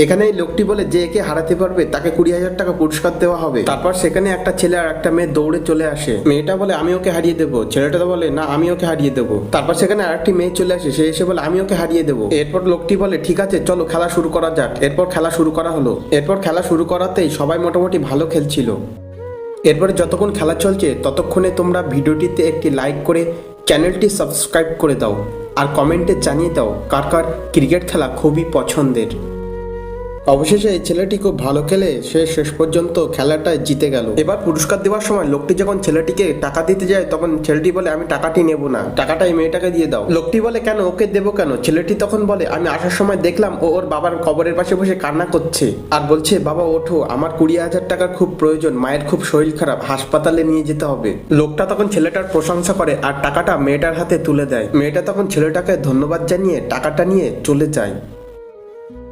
এখানে এই লোকটি বলে যে একে হারাতে পারবে তাকে 20,000 টাকা পুরস্কার দেওয়া হবে। তারপর সেখানে একটা ছেলে আর একটা মেয়ে দৌড়ে চলে আসে। মেয়েটা বলে আমি ওকে হারিয়ে দেবো, ছেলেটা বলে না আমি ওকে হারিয়ে দেবো। তারপর সেখানে আরেকটি মেয়ে চলে আসে, সে এসে বলে আমি ওকে হারিয়ে দেবো। এরপর লোকটি বলে ঠিক আছে চলো খেলা শুরু করা যাক। এরপর খেলা শুরু করা হলো। এরপর খেলা শুরু করাতেই সবাই মোটামুটি ভালো খেলছিল। এরপরে যতক্ষণ খেলা চলছে ততক্ষণে তোমরা ভিডিওটিতে একটি লাইক করে চ্যানেলটি সাবস্ক্রাইব করে দাও আর কমেন্টে জানিয়ে দাও কার কার ক্রিকেট খেলা খুবই পছন্দের। অবশেষে এই ছেলেটি খুব ভালো খেলে সে শেষ পর্যন্ত খেলাটায় জিতে গেল। এবার পুরস্কার দেওয়ার সময় লোকটি যখন ছেলেটিকে টাকা দিতে যায় তখন ছেলেটি বলে আমি টাকাটি নেব না, টাকাটা এই মেয়েটাকে দিয়ে দাও। লোকটি বলে কেন, ওকে দেবো কেন? ছেলেটি তখন বলে আমি আসার সময় দেখলাম ও ওর বাবার কবরের পাশে বসে কান্না করছে আর বলছে বাবা ওঠো, আমার 20,000 টাকার খুব প্রয়োজন, মায়ের খুব শরীর খারাপ, হাসপাতালে নিয়ে যেতে হবে। লোকটা তখন ছেলেটার প্রশংসা করে আর টাকাটা মেয়েটার হাতে তুলে দেয়। মেয়েটা তখন ছেলেটাকে ধন্যবাদ জানিয়ে টাকাটা নিয়ে চলে যায়।